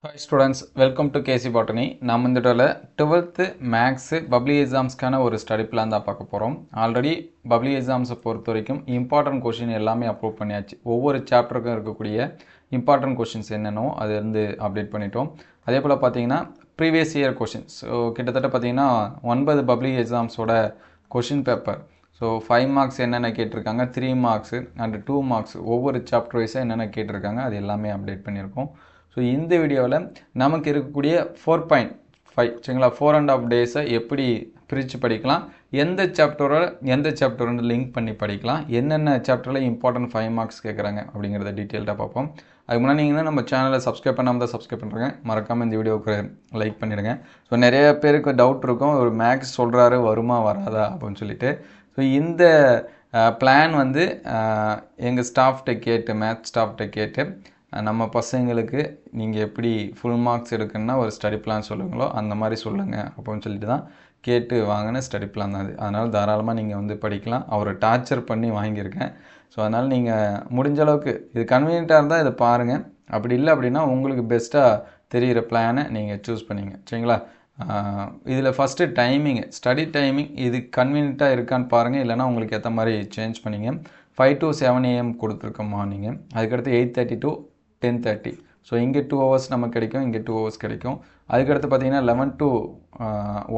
Hi students, welcome to KC Botany. நாம் இந்த தடவை 12th மேக்ஸ் பப்ளிக் எக்ஸாம்ஸ்க்கான ஒரு ஸ்டடி பிளான் தான் பார்க்க போகிறோம். ஆல்ரெடி பப்ளிக் எக்ஸாம்ஸை பொறுத்த வரைக்கும் இம்பார்ட்டன்ட் கொஷின் எல்லாமே அப்லோட் பண்ணியாச்சு. ஒவ்வொரு சாப்டருக்கும் இருக்கக்கூடிய இம்பார்ட்டன்ட் கொஷின்ஸ் என்னென்னோ அது வந்து அப்டேட் பண்ணிட்டோம். அதே போல் பார்த்தீங்கன்னா ப்ரீவியஸ் இயர் கொஷின்ஸ், ஸோ கிட்டத்தட்ட பார்த்தீங்கன்னா 9 பப்ளிக் எக்ஸாம்ஸோட கொஷின் பேப்பர், ஸோ 5 மார்க்ஸ் என்னென்ன கேட்டிருக்காங்க, 3 மார்க்ஸ் அண்ட் 2 மார்க்ஸ் ஒவ்வொரு சாப்டர் வைஸாக என்னென்ன கேட்டிருக்காங்க அது எல்லாமே அப்டேட் பண்ணியிருக்கோம். ஸோ இந்த வீடியோவில் நமக்கு இருக்கக்கூடிய 4.5 சரிங்களா 4.5 டேஸை எப்படி பிரித்து படிக்கலாம், எந்த சாப்டரோட லிங்க் பண்ணி படிக்கலாம், என்னென்ன சாப்டரில் இம்பார்ட்டன்ட் 5 மார்க்ஸ் கேட்குறாங்க அப்படிங்கிறத டீட்டெயில்டாக பார்ப்போம். அதுக்கு முன்னாடி நீங்கள் நம்ம சேனலை சப்ஸ்கிரைப் பண்ணாமல் தான் சப்ஸ்கிரைப் பண்ணுறேங்க, மறக்காமல் இந்த வீடியோவுக்கு லைக் பண்ணிடுங்க. ஸோ நிறைய பேருக்கு டவுட் இருக்கும், ஒரு மேக்ஸ் சொல்கிறாரு வருமா வராதா அப்படின்னு சொல்லிட்டு. ஸோ இந்த பிளான் வந்து எங்கள் ஸ்டாஃப்கிட்ட கேட்டு, மேத்ஸ் ஸ்டாஃப்கிட்ட கேட்டு நம்ம பசங்களுக்கு நீங்கள் எப்படி ஃபுல் மார்க்ஸ் எடுக்கணுன்னா ஒரு ஸ்டடி பிளான் சொல்லுங்களோ அந்த மாதிரி சொல்லுங்கள் அப்படின்னு சொல்லிட்டு தான் கேட்டு வாங்கின ஸ்டடி பிளான் தான் அது. அதனால் தாராளமாக நீங்கள் வந்து படிக்கலாம். அவரை டார்ச்சர் பண்ணி வாங்கியிருக்கேன். ஸோ அதனால் நீங்கள் முடிஞ்ச அளவுக்கு இது கன்வீனியண்ட்டாக இருந்தால் இதை பாருங்கள், அப்படி இல்லை அப்படின்னா உங்களுக்கு பெஸ்ட்டாக தெரிகிற பிளானை நீங்கள் சூஸ் பண்ணிங்க சரிங்களா. இதில் ஃபஸ்ட்டு டைமிங்கு, ஸ்டடி டைமிங் இது கன்வீனியண்ட்டாக இருக்கான்னு பாருங்கள், இல்லைனா உங்களுக்கு ஏற்ற மாதிரி சேஞ்ச் பண்ணிங்க. 5 to 7 AM கொடுத்துருக்கோம் மார்னிங்கு, அதுக்கடுத்து 8:30 to 10:30. ஸோ இங்கே 2 hours நமக்கு கிடைக்கும், இங்கே 2 hours கிடைக்கும். அதுக்கடுத்து பார்த்தீங்கன்னா 11 to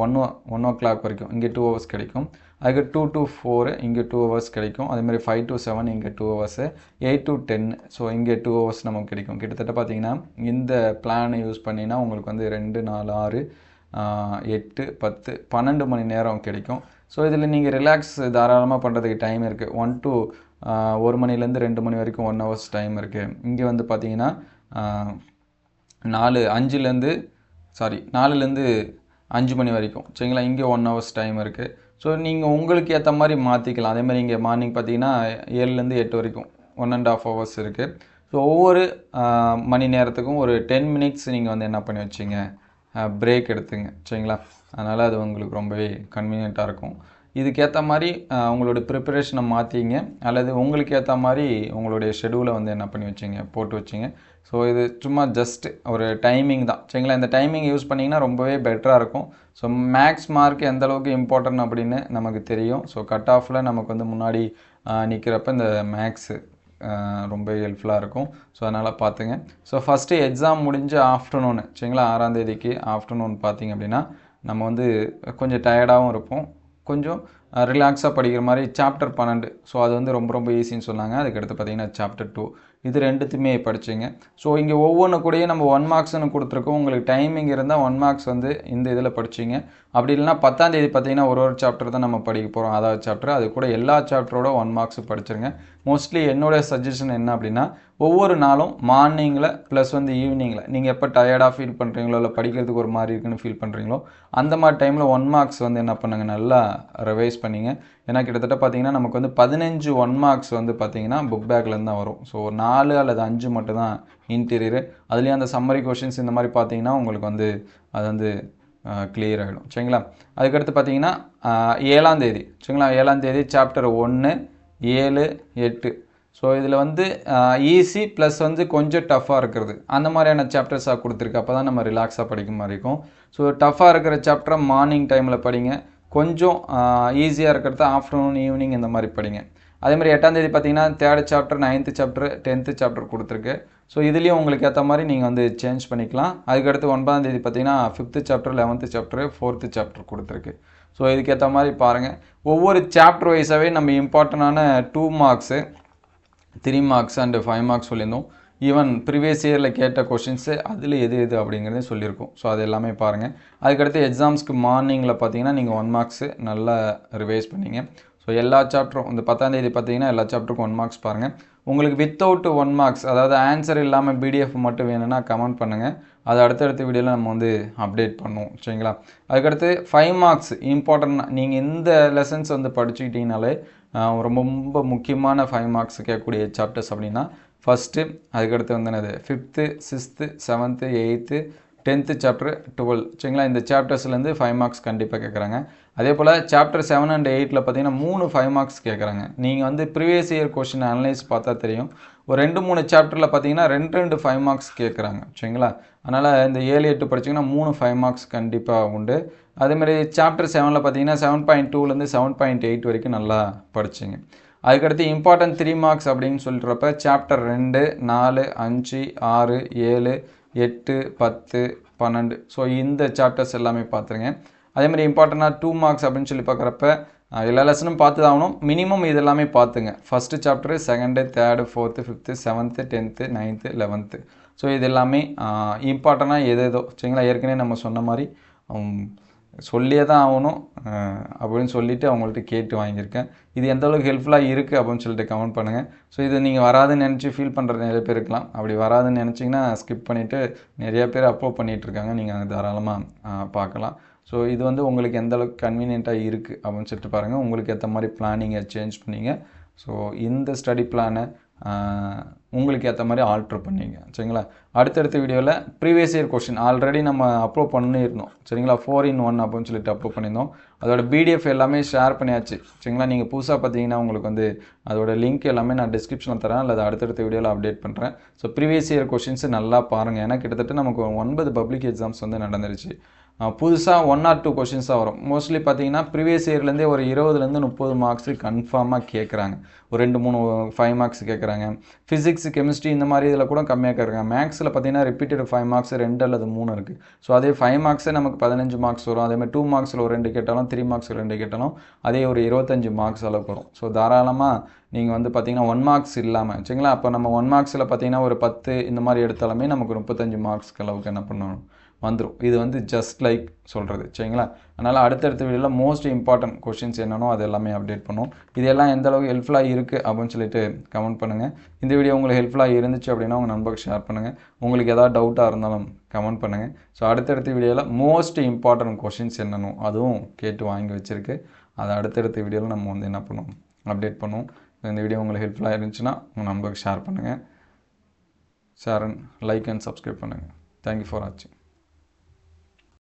1 o'clock வரைக்கும் இங்கே 2 hours கிடைக்கும். அதுக்கு 2 to 4 இங்கே 2 hours கிடைக்கும். அதேமாதிரி 5 to 7 இங்கே 2 hours, 8 to 10 ஸோ இங்கே 2 hours நமக்கு கிடைக்கும். கிட்டத்தட்ட பார்த்தீங்கன்னா இந்த பிளானை யூஸ் பண்ணினா உங்களுக்கு வந்து 2, 4, 6, 8, 10, 12 மணி நேரம் கிடைக்கும். ஸோ இதில் நீங்கள் ரிலாக்ஸ் தாராளமாக பண்ணுறதுக்கு டைம் இருக்குது. 1 மணிலேருந்து 2 மணி வரைக்கும் 1 hours டைம் இருக்குது. இங்கே வந்து பார்த்தீங்கன்னா 4லேருந்து 5 மணி வரைக்கும் சரிங்களா, இங்கே 1 hours டைம் இருக்குது. ஸோ நீங்கள் உங்களுக்கு ஏற்ற மாதிரி மாற்றிக்கலாம். அதேமாதிரி இங்கே மார்னிங் பார்த்தீங்கன்னா 7லேருந்து 8 வரைக்கும் 1.5 hours இருக்குது. ஸோ ஒவ்வொரு மணி நேரத்துக்கும் ஒரு 10 minutes நீங்கள் வந்து என்ன பண்ணி வச்சிங்க, பிரேக் எடுத்துங்க சரிங்களா. அதனால் அது உங்களுக்கு ரொம்பவே கன்வீனியண்ட்டாக இருக்கும். இதுக்கேற்ற மாதிரி உங்களுடைய ப்ரிப்பரேஷனை மாற்றிங்க, அல்லது உங்களுக்கு ஏற்ற மாதிரி உங்களுடைய ஷெடியூலை வந்து என்ன பண்ணி வச்சிங்க, போட்டு வச்சிங்க. ஸோ இது சும்மா ஜஸ்ட் ஒரு டைமிங் தான் சரிங்களா. இந்த டைமிங் யூஸ் பண்ணிங்கன்னா ரொம்பவே பெட்டராக இருக்கும். ஸோ மேக்ஸ் மார்க் எந்தளவுக்கு இம்பார்ட்டன்ட் அப்படின்னு நமக்கு தெரியும். ஸோ கட் ஆஃபில் நமக்கு வந்து முன்னாடி நிற்கிறப்ப இந்த மேக்ஸு ரொம்ப ஹெல்ப்ஃபுல்லாக இருக்கும். ஸோ அதனால் பார்த்துங்க. ஸோ ஃபஸ்ட்டு எக்ஸாம் முடிஞ்ச ஆஃப்டர்நூனு சரிங்களா, 6ஆம் தேதிக்கு ஆஃப்டர்நூன் பார்த்திங்க அப்படின்னா நம்ம வந்து கொஞ்சம் டயர்டாகவும் இருப்போம், கொஞ்சம் ரிலாக்ஸாக படிக்கிற மாதிரி சாப்டர் 12 ஸோ அது வந்து ரொம்ப ஈஸின்னு சொன்னாங்க. அதுக்கடுத்து பார்த்திங்கன்னா சாப்டர் 2 இது ரெண்டுத்தையுமே படிச்சிங்க. ஸோ இங்கே ஒவ்வொன்று கூடயே நம்ம 1 மார்க்ஸ்னு கொடுத்துருக்கோம். உங்களுக்கு டைமிங் இருந்தால் 1 மார்க்ஸ் வந்து இந்த இதில் படிச்சிங்க. அப்படி இல்லைனா 10ஆம் தேதி பார்த்திங்கன்னா ஒரு சாப்டர் தான் நம்ம படிக்க போகிறோம், அதாவது சாப்டர், அது கூட எல்லா சாப்டரோட 1 மார்க்ஸ் படிச்சிருங்க. மோஸ்ட்லி என்னோடய சஜஷன் என்ன அப்படின்னா, ஒவ்வொரு நாளும் மார்னிங்கில் ப்ளஸ் வந்து ஈவினிங்கில் நீங்கள் எப்போ டயர்டாக ஃபீல் பண்ணுறீங்களோ, இல்லை படிக்கிறதுக்கு ஒரு மாதிரி இருக்குன்னு ஃபீல் பண்ணுறீங்களோ அந்த மாதிரி டைமில் 1 மார்க்ஸ் வந்து என்ன பண்ணுங்கள், நல்லா ரிவைஸ் பண்ணிங்க. ஏன்னா கிட்டத்தட்ட பார்த்திங்கன்னா நமக்கு வந்து 15 1 மார்க்ஸ் வந்து பார்த்திங்கன்னா புக் பேக்லேருந்து தான் வரும். ஸோ 4 அல்லது 5 மட்டும் தான் இன்டீரியரு. அதுலேயும் அந்த சம்மரி கொஷின்ஸ் இந்த மாதிரி பார்த்திங்கன்னா உங்களுக்கு வந்து அது வந்து கிளியர் ஆகிடும் சரிங்களா. அதுக்கடுத்து பார்த்திங்கன்னா 7ஆம் தேதி சரிங்களா, 7ஆம் தேதி சாப்டர் 1, 7, 8 ஸோ இதில் வந்து ஈஸி ப்ளஸ் வந்து கொஞ்சம் டஃப்பாக இருக்கிறது அந்த மாதிரியான சாப்டர்ஸாக கொடுத்துருக்கு. அப்போ தான் நம்ம ரிலாக்ஸாக படிக்க மாதிரி இருக்கும். ஸோ டஃப்பாக இருக்கிற சாப்டரை மார்னிங் டைமில் படிங்க, கொஞ்சம் ஈஸியாக இருக்கிறத ஆஃப்டர்நூன் ஈவினிங் இந்த மாதிரி படிங்க. அதேமாதிரி 8ஆம் தேதி பார்த்திங்கன்னா 3rd chapter, 9th chapter, 10th chapter கொடுத்துருக்கு. ஸோ இதுலேயும் உங்களுக்கு ஏற்ற மாதிரி நீங்கள் வந்து சேஞ்ச் பண்ணிக்கலாம். அதுக்கடுத்து 9ஆம் தேதி பார்த்திங்கன்னா 5th chapter, 11th chapter, 4th chapter கொடுத்துருக்கு. ஸோ இதுக்கேற்ற மாதிரி பாருங்கள். ஒவ்வொரு சாப்டர் வைஸாகவே நம்ம இம்பார்ட்டண்டான 2 மார்க்ஸு, 3 மார்க்ஸ் அண்டு 5 மார்க்ஸ் சொல்லியிருந்தோம். ஈவன் ப்ரீவியஸ் இயரில் கேட்ட கொஷின்ஸு அதில் எது அப்படிங்கிறதே சொல்லியிருக்கோம். ஸோ அது எல்லாமே பாருங்கள். அதுக்கடுத்து எக்ஸாம்ஸ்க்கு மார்னிங்கில் பார்த்தீங்கன்னா நீங்கள் 1 மார்க்ஸு நல்லா ரிவைஸ் பண்ணிங்க. ஸோ எல்லா சாப்டரும் இந்த 10ஆம் தேதி பார்த்தீங்கன்னா எல்லா சாப்டருக்கும் 1 மார்க்ஸ் பாருங்கள். உங்களுக்கு வித்தவுட் 1 மார்க்ஸ், அதாவது ஆன்சர் இல்லாமல் பிடிஎஃப் மட்டும் வேணும்னா கமெண்ட் பண்ணுங்கள், அது அடுத்தடுத்த வீடியோவில் நம்ம வந்து அப்டேட் பண்ணுவோம் சரிங்களா. அதுக்கடுத்து 5 மார்க்ஸ் இம்பார்ட்டன்ட், நீங்கள் இந்த லெசன்ஸ் வந்து படிச்சுக்கிட்டீங்கனாலே ரொம்ப முக்கியமான 5 மார்க்ஸ் கேட்கக்கூடிய சாப்டர்ஸ் அப்படின்னா ஃபஸ்ட்டு, அதுக்கடுத்து வந்து என்னது 5th, 6th, 7th, 8th, 10th chapter, 12 சரிங்களா. இந்த சாப்டர்ஸ்லேருந்து 5 மார்க்ஸ் கண்டிப்பாக கேட்குறாங்க. அதே போல் சாப்டர் 7 and 8 பார்த்தீங்கன்னா 3 5 மார்க்ஸ் கேட்குறாங்க. நீங்கள் வந்து ப்ரீவியஸ் இயர் கொஷின் அனலைஸ் பார்த்தா தெரியும், ஒரு 2-3 சாப்டரில் பார்த்தீங்கன்னா 2 5 மார்க்ஸ் கேட்குறாங்க சரிங்களா. அதனால் இந்த 7-8 படிச்சிங்கன்னா 3 5 மார்க்ஸ் கண்டிப்பாக உண்டு. அதேமாதிரி சாப்டர் 7ல் பார்த்தீங்கன்னா 7.2லேருந்து 7.8 வரைக்கும் நல்லா படிச்சிங்க. அதுக்கடுத்து இம்பார்ட்டன்ட் 3 மார்க்ஸ் அப்படின்னு சொல்கிறப்ப சாப்டர் 2, 4, 5, 6, 7, 8, 10, 12 ஸோ இந்த சாப்டர்ஸ் எல்லாமே பார்த்துருங்க. அதேமாதிரி இம்பார்ட்டண்ட்டாக 2 மார்க்ஸ் அப்படின்னு சொல்லி பார்க்குறப்ப எல்லா லெசனும் பார்த்து தான் ஆகணும். மினிமம் இது எல்லாமே பார்த்துங்க. First chapter, second, third, 4th, 5th, 7th, 10th, 9th, 11th so இது எல்லாமே இம்பார்ட்டண்ட்டாக எதேதோ சரிங்களா. ஏற்கனவே நம்ம சொன்ன மாதிரி சொல்லியே தான் ஆகணும் அப்படின்னு சொல்லிவிட்டு அவங்கள்ட்ட கேட்டு வாங்கியிருக்கேன். இது எந்த அளவுக்கு ஹெல்ப்ஃபுல்லாக இருக்குது அப்படின்னு சொல்லிட்டு கமெண்ட் பண்ணுங்கள். ஸோ இது நீங்கள் வராதுன்னு நினச்சி ஃபீல் பண்ணுற நிறைய பேர் இருக்கலாம். அப்படி வராதுன்னு நினச்சிங்கன்னா ஸ்கிப் பண்ணிவிட்டு நிறைய பேர் அப்லோட் பண்ணிகிட்ருக்காங்க. நீங்கள் அங்கே தாராளமாக பார்க்கலாம். ஸோ இது வந்து உங்களுக்கு எந்த அளவுக்கு கன்வீனியண்ட்டாக இருக்குது அப்படின்னு சொல்லிட்டு பாருங்கள். உங்களுக்கு ஏற்ற மாதிரி பிளானிங்கை சேஞ்ச் பண்ணிங்க. ஸோ இந்த ஸ்டடி பிளானை உங்களுக்கு ஏற்ற மாதிரி ஆல்ட்ரு பண்ணிங்க சரிங்களா. அடுத்தடுத்த வீடியோவில் ப்ரீவியஸ் இயர் கொஸ்டின் ஆல்ரெடி நம்ம அப்லோட் பண்ணியிருந்தோம் சரிங்களா. 4-in-1 அப்படின்னு சொல்லிட்டு அப்லோட் பண்ணியிருந்தோம். அதோட பிடிஎஃப் எல்லாமே ஷேர் பண்ணியாச்சு சரிங்களா. நீங்கள் புதுசாக பார்த்தீங்கன்னா உங்களுக்கு வந்து அதோட லிங்க் எல்லாமே நான் டிஸ்கிரிப்ஷனில் தரேன், அல்லது அடுத்தடுத்த வீடியோவில் அப்டேட் பண்ணுறேன். ஸோ ப்ரீவியஸ் இயர் கொஸ்டின்ஸு நல்லா பாருங்கள். ஏன்னா கிட்டத்தட்ட நமக்கு 9 பப்ளிக் எக்ஸாம்ஸ் வந்து நடந்துருச்சு. புதுசாக 1 or 2 கொஷின்ஸ் தான் வரும். மோஸ்ட்லி பார்த்தீங்கன்னா ப்ரீவியஸ் இயர்லேருந்தே ஒரு 20லேருந்து 30 மார்க்ஸு கன்ஃபார்மாக கேட்குறாங்க. ஒரு 2-3 5 மார்க்ஸ் கேட்குறாங்க. ஃபிசிக்ஸ், கெமிஸ்ட்ரி இந்த மாதிரி இதில் கூட கம்மியாக கேட்குறாங்க. மேக்ஸில் பார்த்தீங்கன்னா ரிப்பீட்டட் 5 மார்க்ஸ் 2 அல்லது 3 இருக்குது. ஸோ அதே 5 மார்க்ஸே நமக்கு 15 மார்க்ஸ் வரும். அதேமாதிரி 2 மார்க்ஸில் ஒரு 2 கேட்டாலும் 3 மார்க்ஸில் 2 கேட்டாலும் அதே ஒரு 25 மார்க்ஸ் அளவுக்கு வரும். ஸோ தாராளமாக நீங்கள் வந்து பார்த்தீங்கன்னா 1 மார்க்ஸ் இல்லாமல் சரிங்களா. அப்போ நம்ம 1 மார்க்ஸில் பார்த்தீங்கன்னா ஒரு 10 இந்த மாதிரி எடுத்தாலுமே நமக்கு 35 மார்க்ஸ்க்கு அளவுக்கு என்ன பண்ணணும் வந்துடும். இது வந்து ஜஸ்ட் லைக் சொல்கிறது சரிங்களா. அதனால் அடுத்தடுத்த வீடியோவில் மோஸ்ட் இம்பார்ட்டன்ட் கொஷின்ஸ் என்னென்னோ அது எல்லாமே அப்டேட் பண்ணுவோம். இது எல்லாம் எந்த அளவுக்கு ஹெல்ப்ஃபுல்லாக இருக்குது அப்படின்னு சொல்லிட்டு கமெண்ட் பண்ணுங்கள். இந்த வீடியோ உங்களுக்கு ஹெல்ப்ஃபுல்லாக இருந்துச்சு அப்படின்னா உங்கள் நண்பருக்கு ஷேர் பண்ணுங்கள். உங்களுக்கு எதாவது டவுட்டாக இருந்தாலும் கமெண்ட் பண்ணுங்கள். ஸோ அடுத்தடுத்த வீடியோவில் மோஸ்ட் இம்பார்ட்டன்ட் கொஷின்ஸ் என்னென்னோ அதுவும் கேட்டு வாங்கி வச்சுருக்கு. அதை அடுத்தடுத்த வீடியோவில் நம்ம வந்து என்ன பண்ணுவோம் அப்டேட் பண்ணுவோம். இந்த வீடியோ உங்களுக்கு ஹெல்ப்ஃபுல்லாக இருந்துச்சுன்னா உங்கள் நண்பருக்கு ஷேர் பண்ணுங்கள். Share and like and subscribe பண்ணுங்கள். தேங்க்யூ ஃபார் வாட்சிங்.